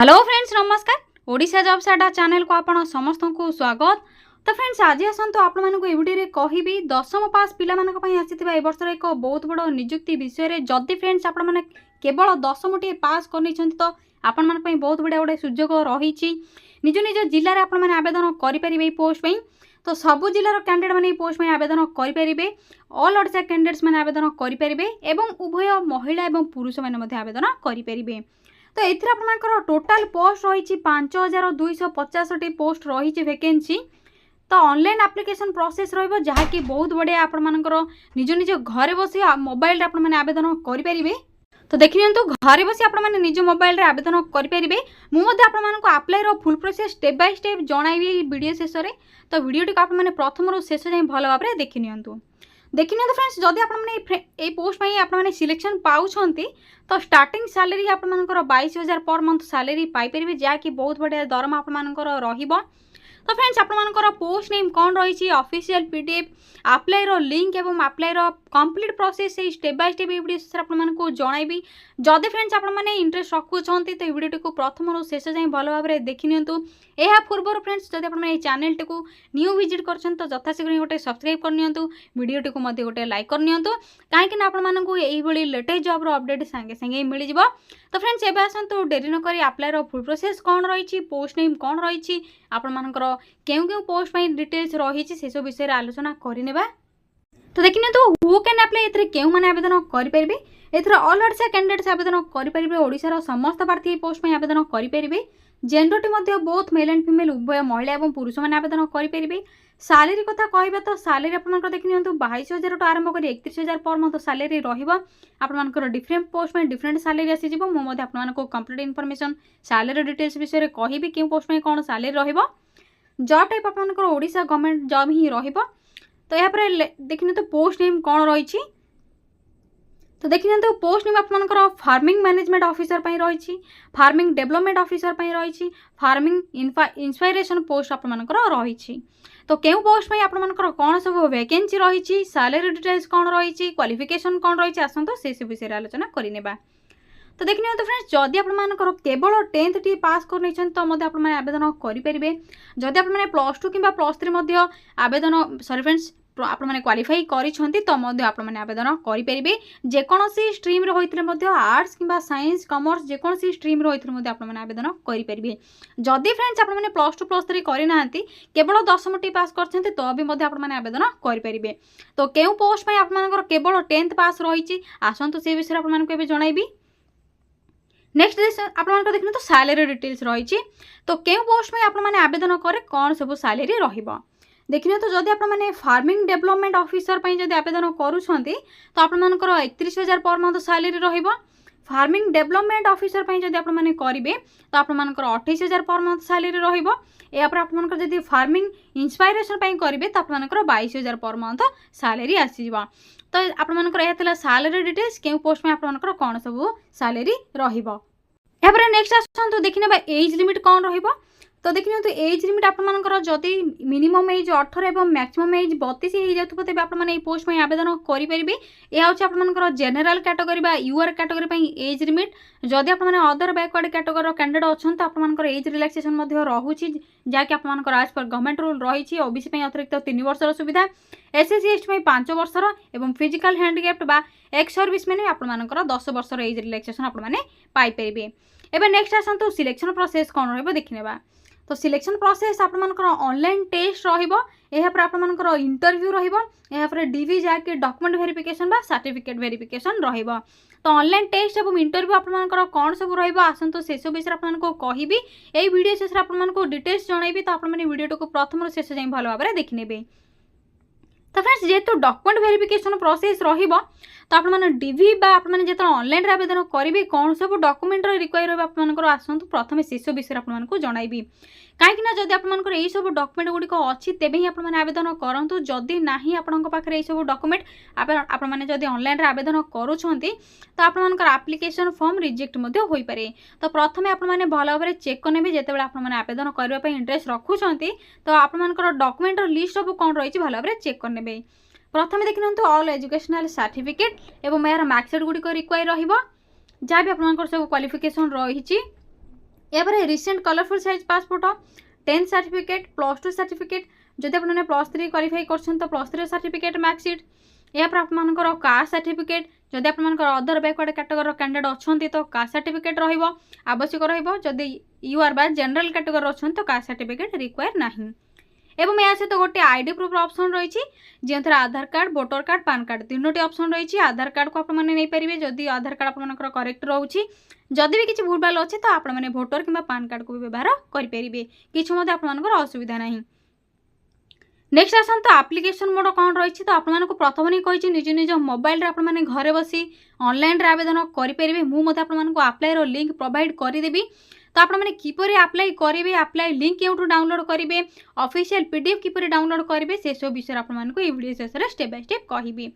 Hello friends नमस्कार। Odisha jobs अड्डा channel को आपण समस्त को स्वागत। तो फ्रेंड्स आज आसतु आपण मानक ए वीडियो कहबी दशम पास पिला मानक पई आसीथिबा ए वर्षर एक बहुत बड़ नियुक्ति विषय रे जदि फ्रेंड्स आपण माने केवल दशमटी पास करनी छथि तो आपण मानक पई बहुत बड़ बड़ सुयोग रही निज निज जिल्ला रे आपण माने आवेदन करि परिबे पोस्ट पई। तो सबु जिल्लार कैंडिडेट माने पोस्ट में आवेदन करें। ऑल ओडिशा कैंडिडेट्स माने आवेदन करें एवं उभय महिला एवं पुरुष माने आवेदन करें। तो ये टोटाल पोस्ट रही 5250 पोस्ट रही वैकेंसी। तो ऑनलाइन एप्लिकेशन प्रोसेस रहा बहुत बढ़िया आपण निज निज घरे बसी मोबाइल आपण माने आवेदन करें। तो देखिए घरे बसी आपण माने निज मोबाइल रे आवेदन करें। मुझे apply full process step by step जनइबी वीडियो शेष में। तो वीडियो को आप प्रथम रू शेष जाए भल भाव में देखि देखिए फ्रेंड्स जदि आप पोस्ट आपने सिलेक्शन पाँच तो starting salary आपर 22,000 per month salary Piper जहाँकि बहुत बढ़िया दरमा आप। तो फ्रेंड्स आपर पोस्ट नेम कौन रही ऑफिशियल पीडीएफ अप्लाई लिंक एवं अप्लाई कंप्लीट प्रोसेस से स्टेप बाय स्टेप वीडियो आपको जनइबी। जदि फ्रेंड्स आपने इंटरेस्ट रखुंट तो वीडियो को प्रथम रू शेष जाए भल भाव में देखि या पूर्व फ्रेंड्स जब आप चैनल टी न्यू विजिट कर यथाशीघ्र गोटे सब्सक्राइब करनी वीडियो टी को गोटे लाइक करनी कहीं आपको लेटेस्ट जॉब अपडेट सांगे सांगे मिल जाव। तो फ्रेंड्स एवं आसतु डेरी नक अप्लाई फुल प्रोसेस कौन रही पोस्ट नेम कौन रही आपंकर क्यों क्यों पोस्ट डिटेल्स रही से सब विषय आलोचना करने। तो देखिए तो हु कैन अप्लाई ए क्यों मैंने आवेदन करेंगे एथर ऑल ओडिशा कैंडिडेट्स आवेदन करेंगे। ओडिशार समस्त प्रार्थी पोस्ट में आवेदन करेंगे। Gender T both male and female उभय महिला और पुरुष मैंने आवेदन करेंगे। सैलरी कथा कहबा तो सैलरी आप देखिए 22,000 टू आरंभ कर 31,000 पर मंथ सैलरी रहा। डिफरेंट पोस्ट में डिफरेंट सैलरी आसी मुझे आपको कंप्लीट इनफॉरमेशन सैलरी डिटेल्स विषय में कहि क्यों पोस्ट में कौन सैलरी रहा। जॉब टाइप आपंकर ओडिशा गवर्नमेंट जॉब ही रहा। तो यहाँ देखिए तो पोस्ट नेम कौन रही। तो देखिए तो पोस्ट नेम आपंकर फार्मिंग मैनेजमेंट ऑफिसर रही, फार्मिंग डेवलपमेंट ऑफिसर रही, फार्मिंग इंस्पायरेशन पोस्ट आपंकर रही। तो क्यों पोस्ट में आपंकर कौन सब वैकेंसी रही सैलरी डिटेल्स कौन रही क्वालिफिकेशन कौन रही आसतु से सब विषय आलोचना करने। तो देखिए तो फ्रेंड्स जदि आपंकर केवल 10th टी पास कर तो आपने आवेदन करेंगे। जदि आपने +2 कि +3 आवेदन सॉरी फ्रेंड्स आपने क्वालिफाई करी तो आपने आवेदन करेंगे। जेकोसी स्ट्रीम होते आर्ट्स कि साइंस कॉमर्स जेकोसी स्ट्रीम होते आपने आवेदन करेंगे। जदि फ्रेंड्स आपने +2 +3 करना केवल 10th टी पास कर तो भी आपने आवेदन करेंगे। तो क्यों पोस्ट में आपंकर केवल 10th पास रही आसतु से विषय आपको जनइबी। नेक्स्ट आप देखिए तो सैलरी डिटेल्स रही। तो क्यों पोस्ट में आपने आवेदन करें कौन सब सैलरी रहा। देखिए तो जदि आपने फार्मिंग डेवलपमेंट ऑफिसर जब आवेदन करुँच तो आपंकर 31,000 पर मंथ सैलरी रहा। फार्मिंग डेवलपमेंट ऑफिसर जब आपने करेंगे तो आपंकर 28,000 पर मंथ सैलरी रहा। यापर आप जब फार्मिंग इंस्पायरेशन करेंगे तो आपंकर 22,000 पर मंथ सैलरी आसीज। तो आपंकर यह सैलरी डिटेल्स क्यों पोस्ट में आपंकर कौन सब सैलरी रहा। नेक्स्ट आसतु देखिए एज लिमिट कौन रहा। तो देखिए तो एज लिमिट आपंकर जदि मिनिमम एज 18 और मैक्सिमम एज 32 हो जाए तेज आपने पोस्ट में आवेदन करेंगे। यह हूँ आपंकर general category UR category age limit. जदि आपने अदर बैकवर्ड कैटेगरी कैंडिडेट अच्छा तो आपंकर एज रिलैक्सेशन रोचे जहाँकि आपंकर आज पर गवर्नमेंट रूल रही। ओबीसी अतिरिक्त 3 वर्षर सुविधा, एससी एसटी 5 वर्षर और फिजिकल हैंडिकैप्ड बा एक्स सर्विसमैन आपंकर 10 वर्षर एज रिलैक्सेशन आपने पाइपर। एवं नेक्स्ट आसतु सिलेक्शन प्रोसेस कौन रहा देखने। तो सिलेक्शन प्रोसेस आपंकर ऑनलाइन टेस्ट रहा। इंटरव्यू रहा डीवी जहाँकि डॉक्यूमेंट वेरिफिकेशन बा सर्टिफिकेट वेरिफिकेशन रहा। तो ऑनलाइन टेस्ट और इंटरव्यू आपंकर कौन सब रहा आसतु से सब विषय आपको कहबी। यही वीडियो शेष आपको डिटेल्स जनइबी। तो आपने वीडियो को प्रथम शेष जाए भल भाव में देखने। तो फ्रेंड्स जेहेतु डॉक्यूमेंट वेरिफिकेशन प्रोसेस रहा तो आपने डीवी आपने जो ऑनलाइन आवेदन करेंगे कौन सब डॉक्यूमेंट रिक्वायर होकर आसतु प्रथम से सब विषय आपको जनइबी। कहीं जब आपंकर यही सब डॉक्यूमेंट गुड़िक अच्छी तेज ही आपने आवेदन करूँ। जदि ना आपंकर यही सब डॉक्यूमेंट आपने जब ऑनलाइन आवेदन करुँच तो आपंकर एप्लिकेशन फॉर्म रिजेक्ट हो पारे। तो प्रथम आपने भल भाव में चेक करेंगे जिते आपने आवेदन करने इंटरेस्ट रखुंट तो आपंकर डॉक्यूमेंट लिस्ट सब कौन रही भल भाव में चेक करेंगे। प्रथम देखिए ऑल एजुकेशनल सर्टिफिकेट और यार मार्कशीट गुड़िक रिक्वायर रहा जहाँ भी आपंकर सब क्वालिफिकेशन रही। यापर रिसेंट कलरफुल साइज पास फोटो 10th सर्टिफिकेट +2 सर्टिफिकेट जदि आपने +3 क्वालिफाई कर तो +3 सर्टिफिकेट मार्कशीट यापर आपंकर कास्ट सर्टिफिकेट जदि आपंकर अदर बैकवर्ड कैटेगरी कैंडिडेट अच्छा तो कास्ट सर्टिफिकेट आवश्यक रही यू आर बा जनरल कैटेगरी अच्छा तो कास्ट सर्टिफिकेट रिक्वायर नहीं एवं या सहित गोटे आईडी प्रूफ ऑप्शन रही जो Aadhaar card voter card PAN card तीनोटी ऑप्शन रही आधार कार्ड को आपने जदि आधार कार्ड आपंकर करेक्ट रोचे जदि भी किसी भूलभाल अच्छे तो आपने वोटर कि पान कार्ड को भी व्यवहार करेंगे किसी आपंकर असुविधा नहीं। नेक्स्ट आसतु आप्लिकेशन मोड कौन रही तो आपको प्रथम नहीं कही निज निज मोबाइल आपने घरे बसी ऑनलाइन आवेदन करेंगे मुझे आपको आप्लाई लिंक प्रोवाइड करदेवी तो आपने किपर आप्लाई करेंगे आप्लाई लिंक क्यों डाउनलोड करेंगे ऑफिशियल पीडीएफ किपर डाउनलोड करेंगे से सब विषय आपको ये वीडियो शेष में स्टेप बाय स्टेप कहि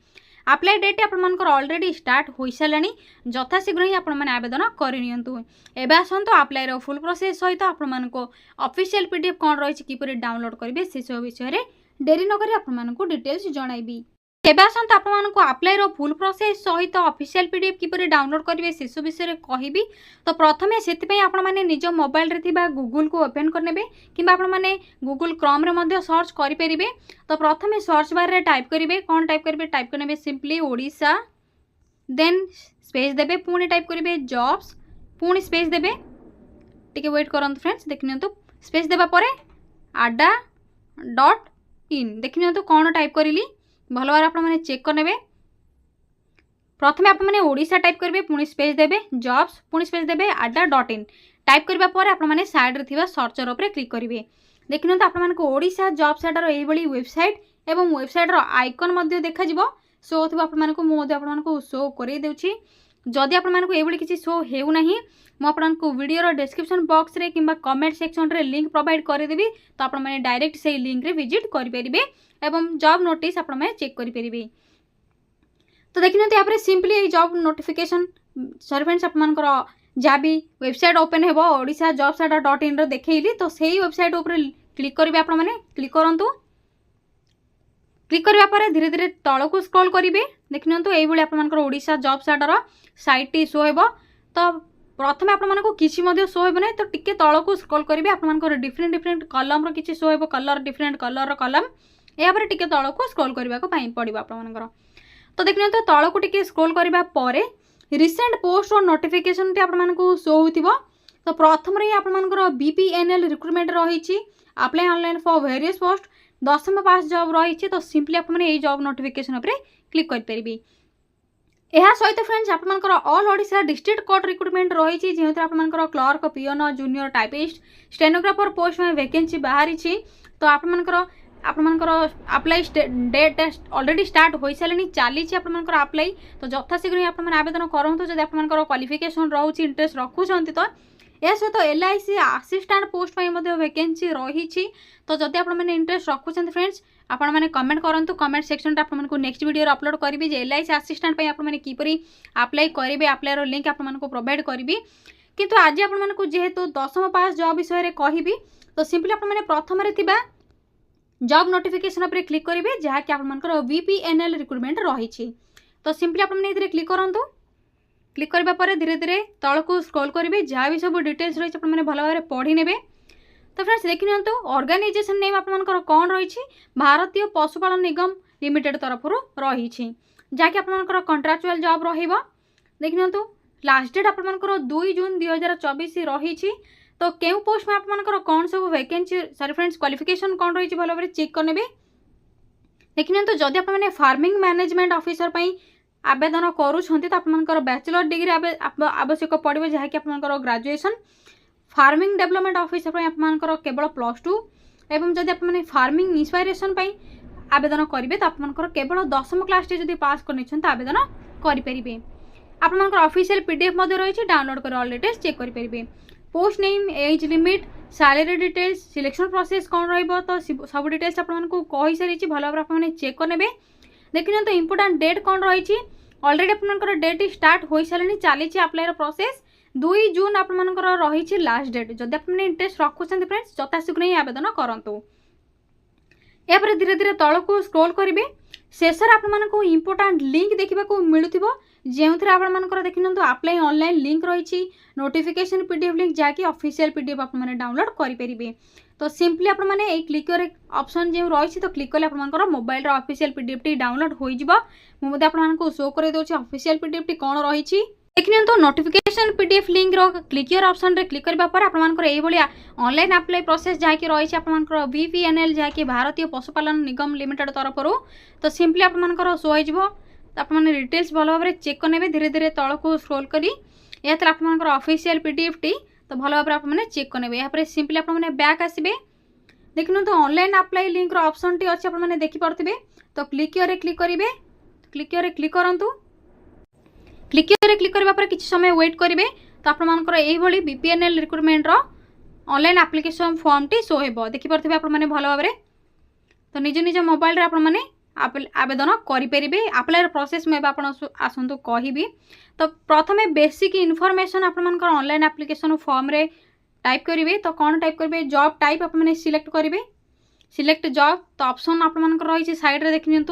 आप्लाई डेट आपंकर ऑलरेडी स्टार्ट हो सारे यथाशीघ्र ही आपने आवेदन करनियंतु एबे आसतु आप्लाई फुल प्रोसेस सहित आपको ऑफिशियल पीडीएफ कौन रही किपर डाउनलोड करेंगे से सब विषय डेरी नक आपको डिटेल्स जनइबी तेज आसतु आपको आप्लाई फुल प्रोसेस सहित ऑफिशियल पीडीएफ किपर डाउनलोड करेंगे से सब विषय कहबी तो प्रथमे से आपने निज मोबाइल रे गूगल को ओपन करने कि आपने गूगल क्रोम रे सर्च करेंगे तो प्रथमे सर्च बार रे टाइप करेंगे कौन टाइप करेंगे टाइप करेंगे सिंपली ओडिशा देन स्पेस देबे पुणी टाइप करेंगे जॉब्स पुणी स्पेस देबे टिके वेट करंतु फ्रेंड्स देखि तो स्पेस देबा परे ada.in देखि तो कौन टाइप करी भल भाव आपने चेक करने प्रथमे आपने ओडिशा टाइप करेंगे पुणी स्पेस देबे जॉब्स पुणी स्पेस देबे ada.in टाइप करबा परे आपने साइड रे थिबा सर्चर उपर क्लिक करेंगे देखि तो आपको ओडिशा जॉब सेटार यही वेबसाइट एवं वेबसाइट आइकन देखा शो होगा आपको शो कर देउछि जदि आपको ये किसी शो होना मुझे वीडियो डिस्क्रिप्शन बॉक्स रे किंबा कमेंट सेक्शन रे लिंक प्रोवाइड करदेवी तो आपने डायरेक्ट से लिंक रे विजिट करेंगे एवं जॉब नोटिस आपने चेक करेंगे तो देखिए यहाँ पर simply job notification sorry friends आपंकर जहाँ भी वेबसाइट ओपन हो ओडिशा जॉब सेटा.in देखली तो सही वेबसाइट उपर क्लिक करेंगे आपने क्लिक करूँ क्लिक करने पर धीरे धीरे तल को स्क्रॉल करेंगे देखिए तो ये आपंकर ओडिशा जॉब सेटार साइट शो हो तो प्रथम आपको किसी शो हो ना तो टिके तल को स्क्रॉल करेंगे आपंकर डिफरेंट डिफरेंट कलम किसी शो हो कलर डिफरेंट कलर कलम यापर टिके तल को स्क्रॉल करने पड़ो आपंकर तो देखिए तो तल को टिके स्क्रॉल करने पर रिसेंट पोस्ट और नोटिफिकेशन आपको शो हो तो प्रथम ही आपंकर बीपीएनएल रिक्रुटमेंट रही apply online for various post 10th pass job रही तो सिंपली आपने ये जॉब नोटिफिकेशन उपर क्लिक करेंगे यह सहित फ्रेंड्स आपंकर all Odisha district court recruitment रही जो आपंकर क्लर्क पियन जूनियर टाइपिस्ट स्टेनोग्राफर पोस्ट में वैकेंसी बाहरी तो आपंकर अप्लाई डेट ऑलरेडी स्टार्ट हो सारे चली आपंकर अप्लाई तो यथाशीघ्र ही आपने आवेदन करूँ जब आपंकर क्वालिफिकेशन रोचे इंटरेस्ट रखुंट तो यह सहित LIC असिस्टेंट पोस्ट वैकेंसी रही तो जदि आपने इंटरेस्ट रखुंट फ्रेंड्स आपने कमेंट करूँ कमेंट सेक्शन आपको नेक्स्ट वीडियो अपलोड करी LIC असिस्टेंट आपने किपरि अप्लाई करेंगे अप्लाई लिंक आपको प्रोवाइड करी किंतु आज आपको जेहेतु 10th पास जॉब विषय कहबी तो सिंपली आपने प्रथम जॉब नोटिफिकेशन पर क्लिक करेंगे जहाँकि आपंकर बीपीएनएल रिक्रुटमेंट रही तो सिंपली आपने क्लिक करूँ क्लिक करने पर धीरे धीरे तल को स्क्रॉल करेंगे जहाँ भी सब डिटेल्स रही है भल भाव पढ़ी ने तो फ्रेंड्स देखि नियंतु ऑर्गेनाइजेशन नेम आपंकर कौन रही भारतीय पशुपालन निगम लिमिटेड तरफ रही जहाँकि आपंकर कंट्राक्चुअल जॉब रहा देखि नियंतु लास्ट डेट आपंकर 2 जून 2024 रही तो क्यों पोस्ट में आपंकर कौन सब वैकेंसी सॉरी फ्रेंड्स क्वालिफिकेशन कौन रही भल भाव चेक करने देखि नियंतु जदि आपने फार्मिंग मैनेजमेंट ऑफिसर आवेदन करूँ तो आपंकर बैचलर डिग्री आवश्यक पड़ो जहाँकि आपंकर ग्रेजुएशन फार्मिंग डेवलपमेंट ऑफिसर आपंकर केवल +2 एवं जदि आपने फार्मिंग इंस्पायरेशन आवेदन करेंगे तो आपंकर केवल 10th क्लास जब पास कर आवेदन करेंगे आपंकर ऑफिशियल पीडीएफ रही डाउनलोड कर ऑल डिटेल्स चेक करेंगे post name age limit salary details selection process कौन तो सब डिटेल्स आपको कही सारी भल भाव आपने चेक करेंगे देखिए तो इंपोर्टेंट डेट कौन रही ऑलरेडी आपंकर डेट स्टार्ट हो सारे चली अप्लाई प्रोसेस 2 जून आपंकर रही लास्ट डेट जदि आपने इंटरेस्ट रखुंट फ्रेंड्स यथाशीघ्र ही आवेदन करूँ यापर धीरे धीरे तल को स्क्रॉल करेंगे शेष आपको इंपोर्टेंट लिंक देखा मिलूब जो आपंकर देखिए आप्लाई ऑनलाइन लिंक रही नोटिफिकेशन पीडीएफ लिंक जहाँकि ऑफिशियल पीडीएफ आप डाउनलोड करेंगे। तो सिंपली आप क्लिक ऑप्शन जो रही तो क्लिक कले आप mobile official PDF T download हो आपको शो कर दूसरी ऑफिशियल पीडीएफ टी कौन रही देखिए तो नोटिफिकेशन पीडीएफ लिंक रो क्लियर ऑप्शन रे क्लिक करबा पर आपनकर एही भलिया ऑनलाइन अप्लाई प्रोसेस जाकी रही आपनकर बीपीएनएल जाकी भारतीय पशुपालन निगम लिमिटेड तरफ तो सिंपली आपनकर शो हो आपने डिटेल्स भल भाव में चेक करेंगे धीरे धीरे तल को स्क्रोल करी या आपनकर ऑफिशियल पीडीएफ टी तो भल भाव में चेक करेंगे यहाँ सिंपली आपने बैक आसबे देखिए तो ऑनलाइन अप्लाई लिंक रो ऑप्शन टी अच्छे आपने देखिपे तो क्लिक करेंगे क्लिक करूँ क्लिक करने पर किसी समय वेट करेंगे तो आपंकर यही BPNL recruitment online application form टी शो हो देखिपे आपने भल भाव तो निज निज मोबाइल आपने आवेदन करेंगे अप्लाई प्रोसेस में आसतु कहि तो प्रथमे बेसिक इनफॉरमेशन आपंकर ऑनलाइन एप्लिकेशन फॉर्म रे टाइप करेंगे तो कौन टाइप करेंगे जॉब टाइप आपने सिलेक्ट करेंगे सिलेक्ट जॉब तो ऑप्शन आपंकर रही साइड रे देखिए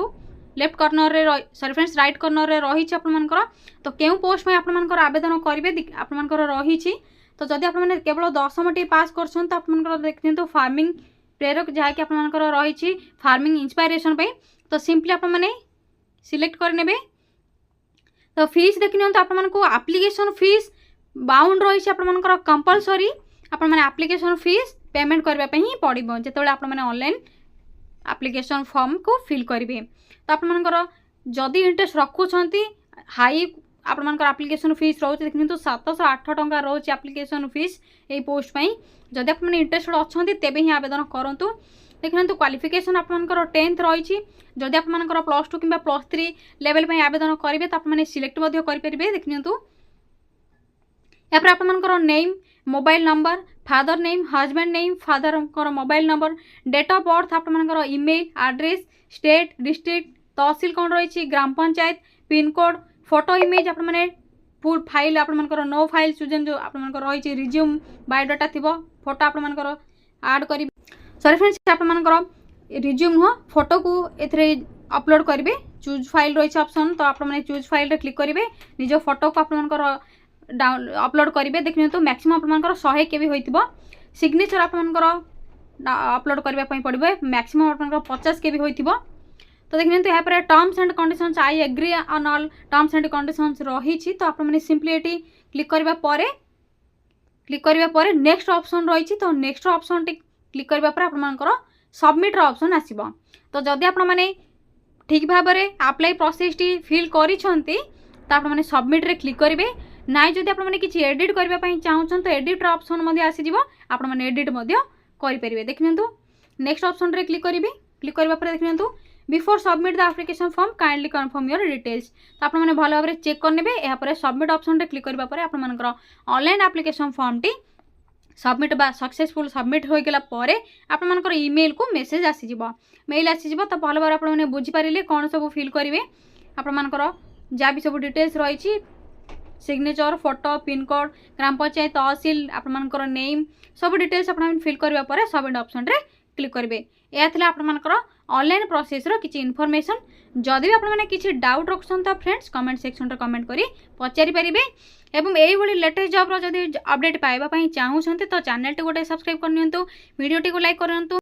लेफ्ट कॉर्नर रे सॉरी फ्रेंड्स राइट कॉर्नर रे रही आपंकर तो क्यों पोस्ट में आपंकर आवेदन करेंगे आपंकर रही तो जदि आप केवल 10टी पास कर तो आपंकर देखिए तो फार्मिंग प्रेरक जहाँकि आपंकर रही फार्मिंग इंस्पायरेशन पे तो सिंपली आपने सिलेक्ट करने तो फीस देखिए तो आपको एप्लिकेशन फीस बाउंड रही आपंकर कंपलसरी आपने एप्लिकेशन फीस पेमेंट करने ही पड़ो जो आपने ऑनलाइन एप्लिकेशन फॉर्म को फिल करेंगे तो आपंकर जदि इंटरेस्ट रखुंट हाई आपंकर एप्लिकेशन फीस रोचे देखिए तो 708 टंका रोचे एप्लिकेशन फीस यही पोस्ट जदि आप इंटरेस्टेड अच्छा तेबे ही आवेदन करूँ देखिए तो क्वालिफिकेशन आपंकर 10th रही जदि आपंकर +2 कि +3 लेवल पर आवेदन करेंगे तो आपने सिलेक्ट करेंगे देखिए तो यहाँ आपंकर name mobile number father name husband name father mobile number date of birth आपंकर ईमेल एड्रेस स्टेट डिस्ट्रिक्ट तहसील कौन रही ग्राम panchayat pin code photo image आपने फुल फाइल आपंकर नो फाइल सुजन जो आपंकर रही रिज्यूम बायोडाटा थी फोटो आपंकर आड कर सॉरी फ्रेंड्स आपंकर रिज्यूम नुह फोटो को ए अपलोड करेंगे चूज फाइल रही ऑप्शन तो आपने चूज फाइल रे क्लिक करेंगे निज फोटो को आपंकर डाउन अपलोड करेंगे देखिए तो मैक्सिमम आपंकर 100 केबी होइतिबो सिग्नेचर आपंकर अपलोड करने पड़े मैक्सिमम आपंकर 50 केबी होइतिबो तो देखिए तो यहाँ पर terms and conditions I agree on all terms and conditions रही तो आपने सिंपली ये क्लिक करने पर नेक्स्ट ऑप्शन रही तो नेक्स्ट ऑप्शन टी क्लिक करने पर आपंकर सबमिट ऑप्शन आसीबो तो जदि आपने ठीक भाव में अप्लाई प्रोसेस टी फिल करिसेंती तो आपने सबमिट रे क्लिक करेंगे ना जदि आपने किसी एडिट करने चाहूँ तो एडिट ऑप्शन आसीज आपने एडिट करेंगे देखिए तो नेक्स्ट ऑप्शन रे क्लिक करेंगे क्लिक करने पर देखिए तो before submit the application form kindly confirm your details तो आपने भल भाव में चेक करेंगे यहाँ सबमिट ऑप्शन रे क्लिक करने पर आपंकर online application form T submit बा सक्सेसफुल सबमिट हो गला आपंकर ईमेल को मेसेज आसीज मेल आसीज तो भल भाव आपने बुझीपारे कौन सब फिल करेंगे आपंकर जहाँ भी सब डिटेल्स रही सिग्नेचर फोटो पिन कोड ग्राम पंचायत तहसील आपंकर नेम सब डिटेल्स आप फिल करने सबमिट ऑप्शन रे क्लिक करेंगे यह थी आपंकर ऑनलाइन प्रोसेस रो किसी इनफॉरमेशन जदि भी आपने किसी डाउट रखुन तो फ्रेंड्स कमेंट सेक्शन रे कमेंट करी पचारि पारिबे एवं यही लेटेस्ट जॉब रो जदि अपडेट पाइबा पई चाहूछन्ते तो चैनल टी गोटे सब्सक्राइब करनियंतु वीडियो टी को लाइक करनियंतु।